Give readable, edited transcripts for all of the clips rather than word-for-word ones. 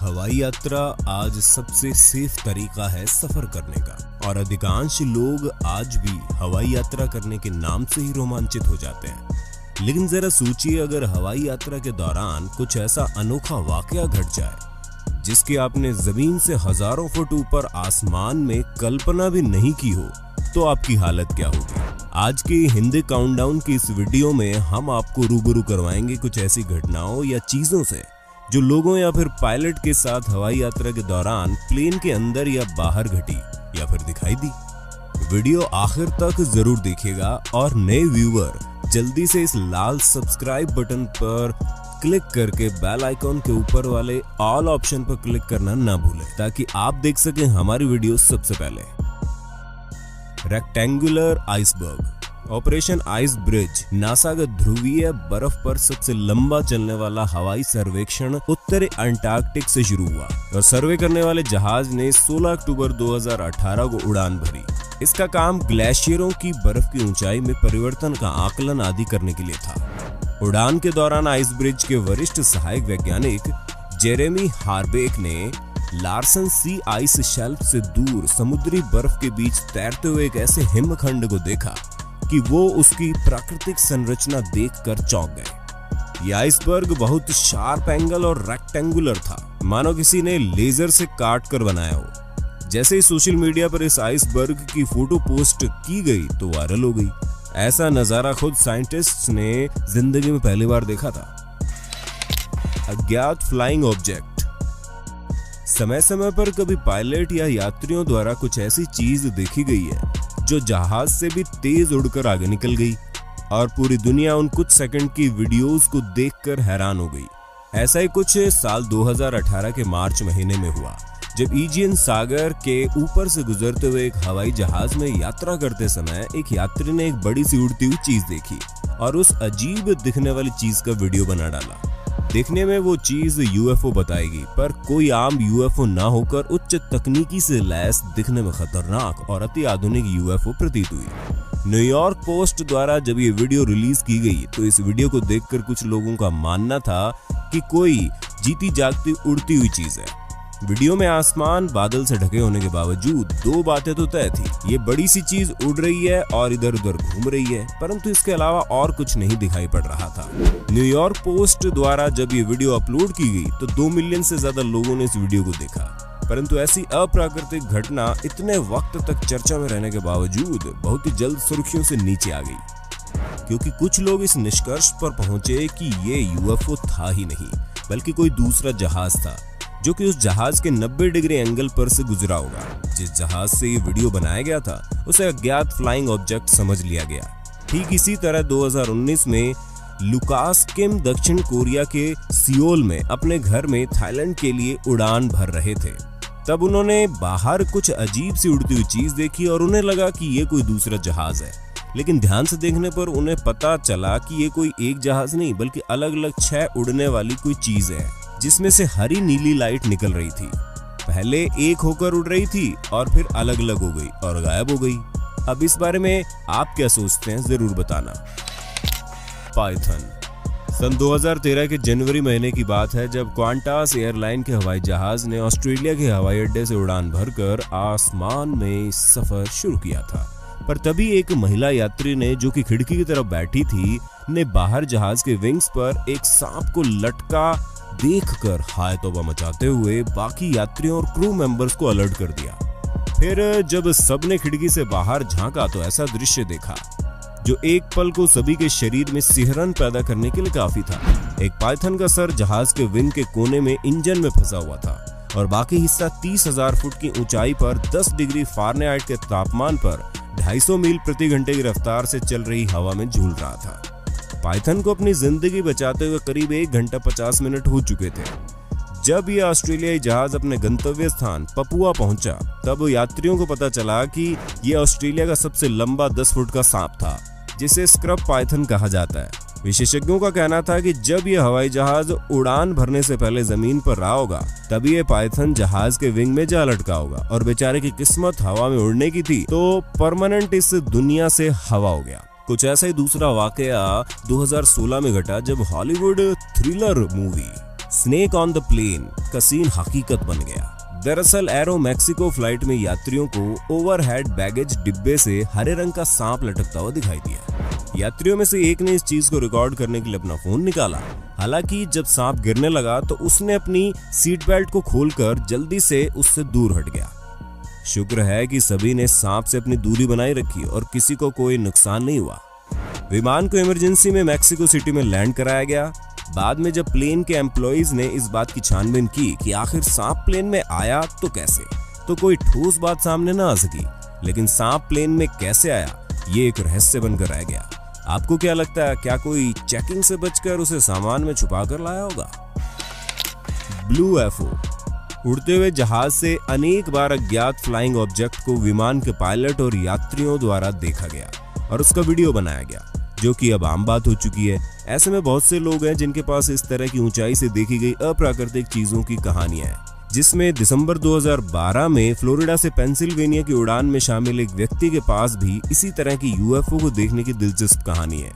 हवाई यात्रा आज सबसे सेफ तरीका है सफर करने का और अधिकांश लोग आज भी हवाई यात्रा करने के नाम से ही रोमांचित हो जाते हैं। लेकिन जरा सोचिए, अगर हवाई यात्रा के दौरान कुछ ऐसा अनोखा वाकया घट जाए जिसकी आपने जमीन से हजारों फुट ऊपर आसमान में कल्पना भी नहीं की हो, तो आपकी हालत क्या होगी। आज के हिंदी काउंटडाउन की इस वीडियो में हम आपको रूबरू करवाएंगे कुछ ऐसी घटनाओं या चीजों से जो लोगों या फिर पायलट के साथ हवाई यात्रा के दौरान प्लेन के अंदर या बाहर घटी या फिर दिखाई दी। वीडियो आखिर तक जरूर देखिएगा और नए व्यूअर जल्दी से इस लाल सब्सक्राइब बटन पर क्लिक करके बेल आइकॉन के ऊपर वाले ऑल ऑप्शन पर क्लिक करना ना भूलें ताकि आप देख सकें हमारी वीडियो सबसे पहले। Rectangular iceberg operation ice bridge NASA का ध्रुवीय बर्फ पर सबसे लंबा चलने वाला हवाई सर्वेक्षण उत्तरी अंटार्कटिक से शुरू हुआ और सर्वे करने वाले जहाज ने 16 अक्टूबर 2018 को उड़ान भरी। इसका काम ग्लेशियरों की बर्फ की ऊंचाई में परिवर्तन का आकलन आदि करने के लिए था। उड़ान के दौरान आइस ब्रिज के वरिष्ठ सहायक वैज्ञानिक जेरेमी हार्बेक ने लार्सन सी आइस शेल्फ से दूर समुद्री बर्फ के बीच तैरते हुए एक ऐसे हिमखंड को देखा कि वो उसकी प्राकृतिक संरचना देखकर चौंक गए। ये आइसबर्ग बहुत शार्प एंगल और रेक्टेंगुलर था, मानो किसी ने लेजर से काट कर बनाया हो। जैसे ही सोशल मीडिया पर इस आइसबर्ग की फोटो पोस्ट की गई तो वायरल हो गई। ऐसा नजारा खुद साइंटिस्ट्स ने जिंदगी में पहली बार देखा था। अज्ञात फ्लाइंग ऑब्जेक्ट। समय समय पर कभी पायलट या यात्रियों द्वारा कुछ ऐसी चीज देखी गई है जो जहाज से भी तेज उड़कर आगे निकल गई और पूरी दुनिया उन कुछ सेकंड की वीडियोस को देखकर हैरान हो गई। ऐसा ही कुछ साल 2018 के मार्च महीने में हुआ जब ईजियन सागर के ऊपर से गुजरते हुए एक हवाई जहाज में यात्रा करते समय एक यात्री ने एक बड़ी सी उड़ती हुई चीज देखी और उस अजीब दिखने वाली चीज का वीडियो बना डाला। देखने में वो चीज यूएफओ बताएगी, पर कोई आम यूएफओ ना होकर उच्च तकनीकी से लैस दिखने में खतरनाक और अति आधुनिक यूएफओ प्रतीत हुई। न्यूयॉर्क पोस्ट द्वारा जब ये वीडियो रिलीज की गई तो इस वीडियो को देखकर कुछ लोगों का मानना था कि कोई जीती जागती उड़ती हुई चीज है। वीडियो में आसमान बादल से ढके होने के बावजूद दो बातें तो तय थी। ये बड़ी सी चीज उड़ रही है और इधर उधर घूम रही है, परंतु इसके अलावा और कुछ नहीं दिखाई पड़ रहा था। न्यूयॉर्क पोस्ट द्वारा जब ये वीडियो अपलोड की गई तो 2 मिलियन से ज्यादा लोगों ने इस वीडियो को देखा, परंतु ऐसी अप्राकृतिक घटना इतने वक्त तक चर्चा में रहने के बावजूद बहुत ही जल्द सुर्खियों से नीचे आ गई, क्योंकि कुछ लोग इस निष्कर्ष पर पहुंचे कि ये यूएफओ था ही नहीं बल्कि कोई दूसरा जहाज था जो कि उस जहाज के 90 डिग्री एंगल पर से गुजरा होगा। जिस जहाज से ये वीडियो बनाया गया था उसे अज्ञात फ्लाइंग ऑब्जेक्ट समझ लिया गया। ठीक इसी तरह 2019 में लुकास किम दक्षिण कोरिया के सियोल में अपने घर में थाईलैंड के लिए उड़ान भर रहे थे। तब उन्होंने बाहर कुछ अजीब सी उड़ती हुई चीज देखी और उन्हें लगा कि ये कोई दूसरा जहाज है, लेकिन ध्यान से देखने पर उन्हें पता चला कि ये कोई एक जहाज नहीं बल्कि अलग अलग 6 उड़ने वाली कोई चीज है जिसमें से हरी नीली लाइट निकल रही थी। पहले एक होकर उड़ रही थी और फिर अलग अलग हो गई और गायब हो गई। अब इस बारे में आप क्या सोचते हैं जरूर बताना। पाइथन। सन 2013 के जनवरी महीने की बात है जब क्वांटास एयरलाइन के हवाई जहाज ने ऑस्ट्रेलिया के हवाई अड्डे से उड़ान भरकर आसमान में सफर शुरू किया था। पर तभी एक महिला यात्री ने, जो कि खिड़की की तरफ बैठी थी, ने बाहर जहाज के विंग्स पर एक सांप को लटका देखकर हाय तौबा मचाते हुए बाकी यात्रियों और क्रू मेंबर्स को अलर्ट कर दिया। फिर जब सबने खिड़की से बाहर झांका तो ऐसा दृश्य देखा जो एक पल को सभी के शरीर में सिहरन पैदा करने के लिए काफी था। एक पाइथन का सर जहाज के विंग के कोने में इंजन में फंसा हुआ था और बाकी हिस्सा 30,000 फुट की ऊंचाई पर 10 डिग्री फारेनहाइट के तापमान पर 250 मील प्रति घंटे की रफ्तार से चल रही हवा में झूल रहा था। पाइथन को अपनी जिंदगी बचाते हुए करीब 1 घंटा 50 मिनट हो चुके थे। जब यह ऑस्ट्रेलियाई जहाज अपने गंतव्य स्थान पपुआ पहुंचा तब यात्रियों को पता चला कि यह ऑस्ट्रेलिया का सबसे लंबा 10 फुट का सांप था जिसे स्क्रब पाइथन कहा जाता है। विशेषज्ञों का कहना था कि जब यह हवाई जहाज उड़ान भरने से पहले जमीन पर रहा होगा तभी यह पाइथन जहाज के विंग में जा लटका होगा और बेचारे की किस्मत हवा में उड़ने की थी तो परमानेंट इस दुनिया से हवा हो गया। कुछ ऐसा ही दूसरा वाकया 2016 में घटा जब Hollywood thriller movie snake on the plane का सीन हकीकत बन गया। दरअसल एरो मैक्सिको फ्लाइट में यात्रियों को ओवरहेड बैगेज डिब्बे से हरे रंग का सांप लटकता हुआ दिखाई दिया। यात्रियों में से एक ने इस चीज को रिकॉर्ड करने के लिए अपना फोन निकाला। हालांकि जब सांप गिरने लगा तो उसने अपनी सीट बेल्ट को खोलकर जल्दी से उससे दूर हट गया। शुक्र है कि सभी ने सांप से अपनी दूरी बनाए रखी और किसी को कोई नुकसान नहीं हुआ। विमान को इमरजेंसी में मैक्सिको सिटी में लैंड कराया गया। बाद में जब प्लेन के एम्प्लॉइज ने इस बात की छानबीन की कि आखिर सांप प्लेन में आया तो कैसे, तो कोई ठोस बात सामने न आ सकी। लेकिन सांप प्लेन में कैसे आया ये एक रहस्य बनकर रह गया। आपको क्या लगता है, क्या कोई चेकिंग से बचकर उसे सामान में छुपा कर लाया होगा? ब्लू एफओ उड़ते हुए जहाज से अनेक बार अज्ञात फ्लाइंग ऑब्जेक्ट को विमान के पायलट और यात्रियों द्वारा देखा गया और उसका वीडियो बनाया गया, जो कि अब आम बात हो चुकी है। ऐसे में बहुत से लोग हैं जिनके पास इस तरह की ऊंचाई से देखी गई अप्राकृतिक चीजों की कहानियां हैं, जिसमें दिसंबर 2012 में फ्लोरिडा से पेंसिल्वेनिया की उड़ान में शामिल एक व्यक्ति के पास भी इसी तरह की यूएफओ को देखने की दिलचस्प कहानी है।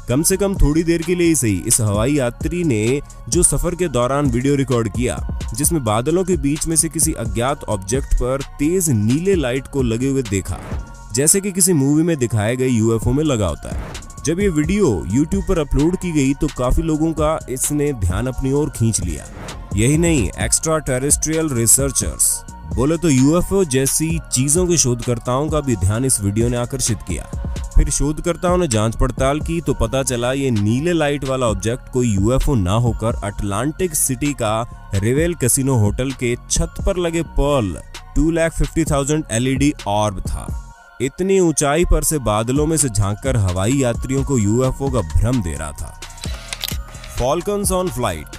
कम से कम थोड़ी देर के लिए ही सही, इस हवाई यात्री ने जो सफर के दौरान वीडियो रिकॉर्ड किया, जिसमें बादलों के बीच में से किसी अज्ञात ऑब्जेक्ट पर तेज नीले लाइट को लगे हुए देखा, जैसे कि किसी मूवी में दिखाए गए यूएफओ में लगा होता है। जब ये वीडियो YouTube पर अपलोड की गई तो काफी लोगों का इसने ध्यान अपनी ओर खींच लिया। यही नहीं, एक्स्ट्रा टेरेस्ट्रियल रिसर्चर्स बोले तो यूएफओ जैसी चीजों के शोधकर्ताओं का भी ध्यान इस वीडियो ने आकर्षित किया। फिर शोधकर्ताओं ने जांच पड़ताल की तो पता चला ये नीले लाइट वाला ऑब्जेक्ट कोई यूएफओ ना होकर अटलांटिक सिटी का रिवेल कैसीनो होटल के छत पर लगे पर्ल 2,50,000 LED ऑर्ब था। इतनी ऊंचाई पर से बादलों में से झांककर हवाई यात्रियों को यूएफओ का भ्रम दे रहा था। फॉल्कन्स ऑन फ्लाइट।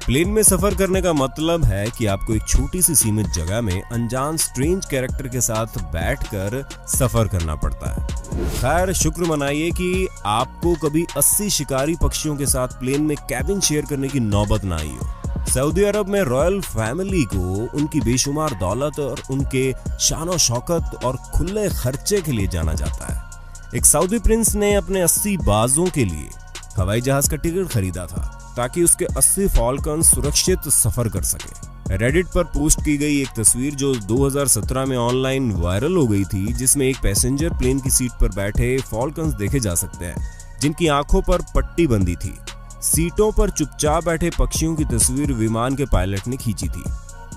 प्लेन में सफर करने का मतलब है कि आपको एक छोटी सी सीमित जगह में अनजान स्ट्रेंज कैरेक्टर के साथ बैठकर सफर करना पड़ता है। खैर, शुक्र मनाइए कि आपको कभी 80 शिकारी पक्षियों के साथ प्लेन में कैबिन शेयर करने की नौबत ना आई हो। सऊदी अरब में रॉयल फैमिली को उनकी बेशुमार दौलत और उनके शान शौकत और खुले खर्चे के लिए जाना जाता है। एक सऊदी प्रिंस ने अपने 80 बाजों के लिए हवाई जहाज का टिकट खरीदा था ताकि उसके 80 फॉल्कन सुरक्षित सफर कर सके। रेडिट पर पोस्ट की गई एक तस्वीर जो 2017 में ऑनलाइन वायरल हो गई थी, जिसमें एक पैसेंजर प्लेन की सीट पर बैठे फॉल्कन्स देखे जा सकते हैं जिनकी आंखों पर पट्टी बंधी थी। सीटों पर चुपचाप बैठे पक्षियों की तस्वीर विमान के पायलट ने खींची थी।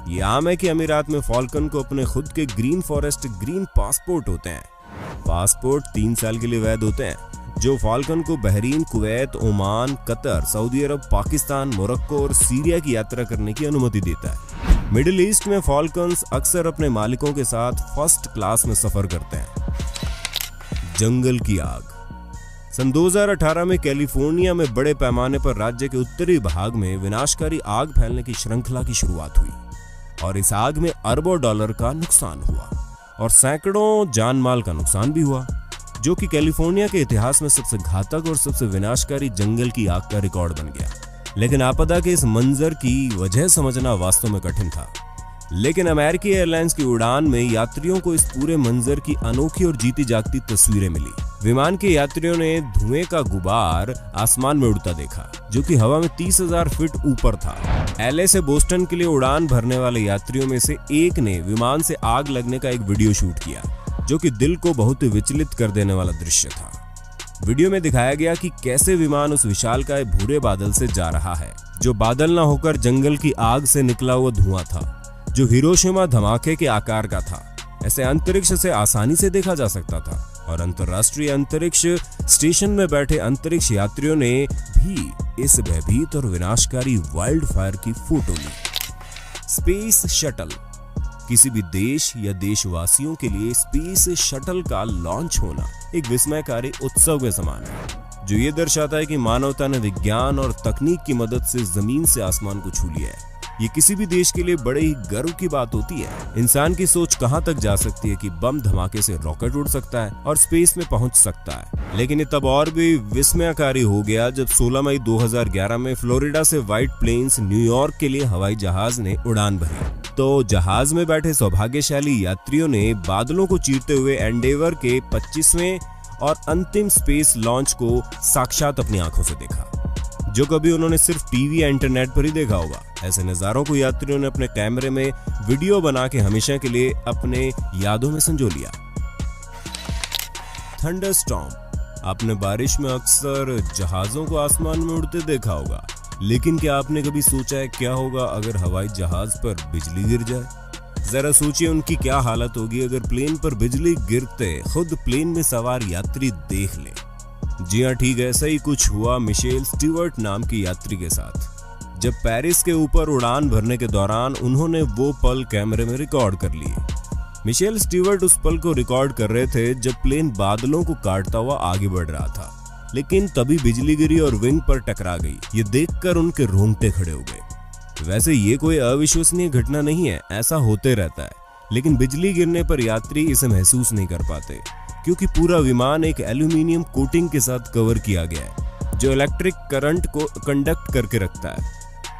ये आम है कि अमीरात में फॉल्कन को अपने खुद के ग्रीन फॉरेस्ट ग्रीन पासपोर्ट होते हैं। पासपोर्ट 3 साल के लिए वैध होते हैं, जो फॉल्कन को Bahrain, Kuwait, Oman, Qatar, Saudi Arab, Pakistan, Morocco और सीरिया की यात्रा करने की अनुमति देता है। मिडिल ईस्ट में फॉल्कन्स अक्सर अपने मालिकों के साथ फर्स्ट क्लास में सफर करते हैं। जंगल की आग। सन 2018 में कैलिफोर्निया में बड़े पैमाने पर राज्य के उत्तरी भाग में विनाशकारी आग फैलने की श्रृंखला की शुरुआत हुई और इस आग में अरबों डॉलर का नुकसान हुआ और सैकड़ों जान माल का नुकसान भी हुआ, जो कि कैलिफोर्निया के इतिहास में सबसे घातक और सबसे विनाशकारी जंगल की आग का रिकॉर्ड बन गया। लेकिन आपदा के इस मंजर की वजह समझना वास्तव में कठिन था। लेकिन अमेरिकी एयरलाइंस की उड़ान में यात्रियों को इस पूरे मंजर की अनोखी और जीती जागती तस्वीरें मिली। विमान के यात्रियों ने धुएं का गुबार आसमान में उड़ता देखा, जो कि हवा में 30,000 फीट ऊपर था। LA से बोस्टन के लिए उड़ान भरने वाले यात्रियों में से एक ने विमान से आग लगने का एक वीडियो शूट किया, जो कि दिल को बहुत विचलित कर देने वाला दृश्य था। वीडियो में दिखाया गया कि कैसे विमान उस विशालकाय भूरे बादल से जा रहा है, जो बादल न होकर जंगल की आग से निकला हुआ धुआं था, जो हिरोशिमा धमाके के आकार का था। ऐसे अंतरिक्ष से आसानी से देखा जा सकता था और अंतर्राष्ट्रीय अंतरिक्ष स्टेशन में बैठे अंतरिक्ष यात्रियों ने भी इस भयभीत और विनाशकारी वाइल्ड फायर की फोटो ली। Space shuttle. किसी भी देश या देशवासियों के लिए स्पेस शटल का लॉन्च होना एक विस्मयकारी उत्सव के समान है, जो ये दर्शाता है कि मानवता ने विज्ञान और तकनीक की मदद से जमीन से आसमान को छू लिया है। ये किसी भी देश के लिए बड़े ही गर्व की बात होती है। इंसान की सोच कहां तक जा सकती है कि बम धमाके से रॉकेट उड़ सकता है और स्पेस में पहुंच सकता है। लेकिन ये तब और भी विस्मयकारी हो गया जब 16 मई 2011 में फ्लोरिडा से व्हाइट प्लेन्स न्यूयॉर्क के लिए हवाई जहाज ने उड़ान भरी। तो जहाज में बैठे सौभाग्यशाली यात्रियों ने बादलों को चीरते हुए एंडेवर के 25वें और अंतिम स्पेस लॉन्च को साक्षात अपनी आंखों से देखा। जो कभी उन्होंने सिर्फ टीवी या इंटरनेट पर ही देखा होगा। ऐसे नज़ारों को यात्रियों ने अपने कैमरे में वीडियो बना के हमेशा के लिए अपने यादों में संजो लिया। थंडरस्टॉर्म। आपने बारिश में अक्सर जहाजों को आसमान में उड़ते देखा होगा, लेकिन क्या आपने कभी सोचा है क्या होगा अगर हवाई जहाज पर बिजली गिर जाए? जरा सोचिए उनकी क्या हालत होगी अगर प्लेन पर बिजली गिरते खुद प्लेन में सवार यात्री देख ले। जी हाँ, ठीक ऐसा ही कुछ हुआ मिशेल स्टीवर्ट नाम की यात्री के साथ। जब पेरिस के ऊपर उड़ान भरने के दौरान उन्होंने वो पल कैमरे में रिकॉर्ड कर लिए। मिशेल स्टीवर्ट उस पल को रिकॉर्ड कर रहे थे जब प्लेन बादलों को काटता हुआ आगे बढ़ रहा था, लेकिन तभी बिजली गिरी और विंग पर टकरा गई। ये देखकर उनके रोंगटे खड़े हो गए। वैसे ये कोई अविश्वसनीय घटना नहीं है, ऐसा होते रहता है, लेकिन बिजली गिरने पर यात्री इसे महसूस नहीं कर पाते क्योंकि पूरा विमान एक एल्यूमिनियम कोटिंग के साथ कवर किया गया है जो इलेक्ट्रिक करंट को कंडक्ट करके रखता है,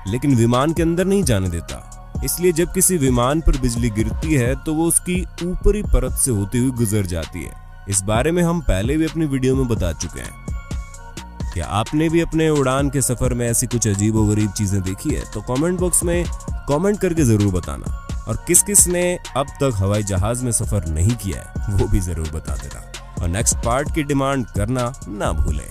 लेकिन विमान के अंदर नहीं जाने देता। इसलिए जब किसी विमान पर बिजली गिरती है तो वो उसकी ऊपरी परत से होती हुई गुजर जाती है। इस बारे में हम पहले भी अपनी वीडियो में बता चुके हैं। क्या आपने भी अपने उड़ान के सफर में ऐसी कुछ अजीबोगरीब चीजें देखी है? तो कमेंट बॉक्स में कमेंट करके जरूर बताना, और किस किस ने अब तक हवाई जहाज में सफर नहीं किया है वो भी जरूर बता देना, और नेक्स्ट पार्ट की डिमांड करना ना भूलें।